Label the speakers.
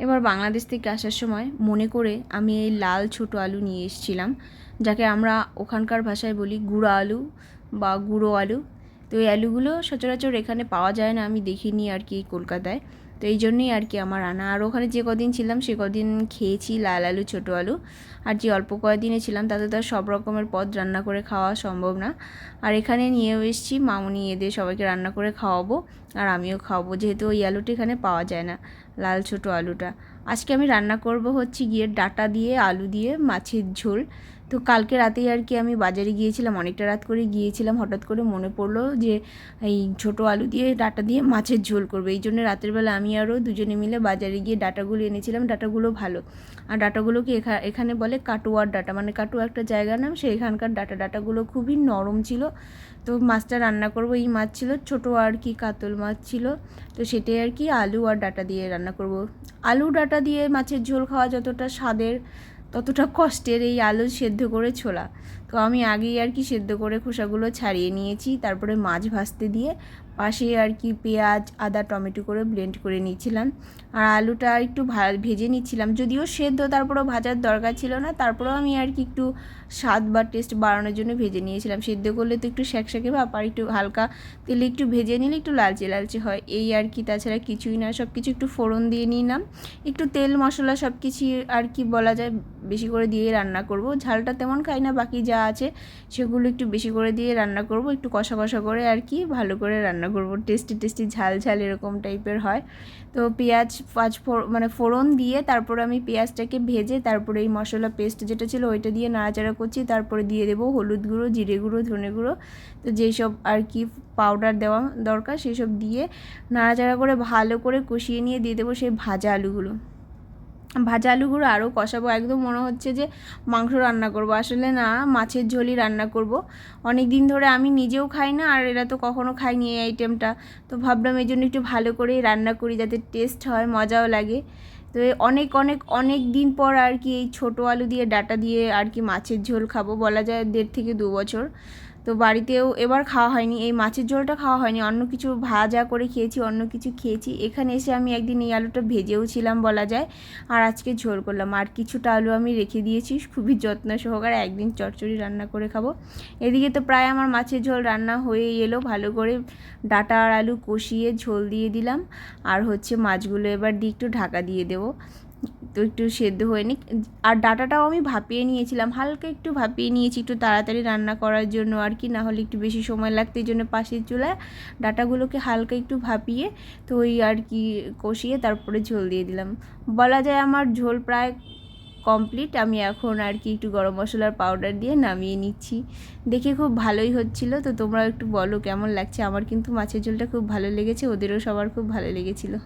Speaker 1: এবার বাংলাদেশ থেকে আসার সময় মনে করে আমি এই লাল ছোটো আলু নিয়ে এসেছিলাম, যাকে আমরা ওখানকার ভাষায় বলি গুঁড়ো আলু বা গুঁড়ো আলু। তো এই আলুগুলো সচরাচর এখানে পাওয়া যায় না, আমি দেখিনি আর কি কলকাতায়। তো এই জন্যই আর কি আমার আনা। আর ওখানে যে কদিন ছিলাম সে কদিন খেয়েছি লাল আলু ছোটো আলু। আর যে অল্প কয়েকদিনে ছিলাম তাতে তো আর সব রকমের পদ রান্না করে খাওয়া সম্ভব না। আর এখানে নিয়েও এসেছি, মামুনি এদের সবাইকে রান্না করে খাওয়াবো আর আমিও খাওয়াবো, যেহেতু ওই আলুটা এখানে পাওয়া যায় না, লাল ছোটো আলুটা। আজকে আমি রান্না করব হচ্ছে গিয়ে ডাঁটা দিয়ে আলু দিয়ে মাছের ঝোল। তো কালকে রাতেই আর কি আমি বাজারে গিয়েছিলাম, অনেকটা রাত করে গিয়েছিলাম, হঠাৎ করে মনে পড়লো যে এই ছোটো আলু দিয়ে ডাঁটা দিয়ে মাছের ঝোল করবো। এই জন্য রাতের বেলা আমি আরও দুজনে মিলে বাজারে গিয়ে ডাঁটাগুলো এনেছিলাম। ডাঁটাগুলো ভালো, আর ডাঁটাগুলোকে এখানে বলে কাটোয়ার ডাঁটা, মানে কাটোয়া একটা জায়গার নাম, এখানকার ডাঁটাগুলো খুবই নরম ছিল। তো মাছটা রান্না করব, এই মাছ ছিল ছোটো আর কি কাতল মাছ ছিল। তো সেটাই আর কি আলু আর ডাঁটা দিয়ে রান্না করব। আলু ডাঁটা দিয়ে মাছের ঝোল খাওয়া যতটা স্বাদের ততটা কষ্টের এই আলু সেদ্ধ করে ছোলা। তো আমি আগেই আর কি সেদ্ধ করে খোসাগুলো ছাড়িয়ে নিয়েছি, তারপরে মাছ ভাজতে দিয়ে পাশে আর কি পেঁয়াজ আদা টমেটো করে ব্লেন্ড করে নিয়েছিলাম। আর আলুটা একটু ভেজে নিচ্ছিলাম, যদিও সেদ্ধ তারপরেও ভাজার দরকার ছিল না, তারপরেও আমি আর কি একটু স্বাদ বা টেস্ট বাড়ানোর জন্য ভেজে নিয়েছিলাম। সেদ্ধ করলে তো একটু শ্যাকশ্যাকে ভাব, আর একটু হালকা তেলে একটু ভেজে নিলে একটু লালচে লালচে হয়, এই আর কি। তাছাড়া কিছুই না, সব কিছু একটু ফোড়ন দিয়ে নিলাম, একটু তেল মশলা সব কিছু আর কি বলা যায় বেশি করে দিয়ে রান্না করব। ঝালটা তেমন খাই না, বাকি যা আছে সেগুলো একটু বেশি করে দিয়ে রান্না করব, একটু কষা কষা করে আর কি ভালো করে রান্না করব, টেস্টি টেস্টি ঝাল ঝাল এরকম টাইপের হয়। তো পেঁয়াজ মানে ফোড়ন দিয়ে তারপরে আমি পেঁয়াজটাকে ভেজে তারপরে এই মশলা পেস্ট যেটা ছিল ওইটা দিয়ে নাড়াচাড়া করছি, তারপরে দিয়ে দেবো হলুদ গুঁড়ো, জিরে গুঁড়ো, ধনে গুঁড়ো, তো যেই সব আর কি পাউডার দেওয়া দরকার সেই সব দিয়ে নাড়াচাড়া করে ভালো করে কষিয়ে নিয়ে দিয়ে দেবো সেই ভাজা আলুগুলো। ভাজা আলুগুলো আরও কষাবো, একদম মনে হচ্ছে যে মাংস রান্না করব, আসলে না, মাছের ঝোলই রান্না করব। অনেক দিন ধরে আমি নিজেও খাই না, আর এরা তো কখনো খায়নি এই আইটেমটা। তো ভাবলাম এই জন্য একটু ভালো করেই রান্না করি, যাতে টেস্ট হয়, মজাও লাগে। তো অনেক অনেক অনেক দিন পর আর কি এই ছোটো আলু দিয়ে ডাঁটা দিয়ে আর কি মাছের ঝোল খাবো, বলা যায় 1.5 থেকে 2 বছর। তো বাড়িতেও এবার খাওয়া হয়নি, এই মাছের ঝোলটা খাওয়া হয়নি, অন্য কিছু ভাজা করে খেয়েছি, অন্য কিছু খেয়েছি। এখানে এসে আমি একদিন এই আলুটা ভেজেও ছিলাম বলা যায়, আর আজকে ঝোল করলাম। আর কিছুটা আলু আমি রেখে দিয়েছি খুবই যত্ন সহকারে, একদিন চচ্চড়ি রান্না করে খাবো। এদিকে তো প্রায় আমার মাছের ঝোল রান্না হয়েই এলো, ভালো করে ডাঁটা আর আলু কষিয়ে ঝোল দিয়ে দিলাম। আর হচ্ছে মাছগুলো এবার দিয়ে একটু ঢাকা দিয়ে দেবো, তো একটু সেদ্ধ হয়ে নিক। আর ডাঁটাটাও আমি ভাপিয়ে নিয়েছিলাম, হালকা একটু ভাপিয়ে নিয়েছি একটু তাড়াতাড়ি রান্না করার জন্য আর কি, না হলে একটু বেশি সময় লাগতো, এই জন্য পাশের চুলায় ডাঁটাগুলোকে হালকা একটু ভাপিয়ে তো ওই আর কি কষিয়ে তারপরে ঝোল দিয়ে দিলাম। বলা যায় আমার ঝোল প্রায় কমপ্লিট। আমি এখন আর কি একটু গরম মশলার পাউডার দিয়ে নামিয়ে নিচ্ছি। দেখে খুব ভালোই হচ্ছিল। তো তোমরা একটু বলো কেমন লাগছে। আমার কিন্তু মাছের ঝোলটা খুব ভালো লেগেছে, ওদেরও সবার খুব ভালো লেগেছিলো।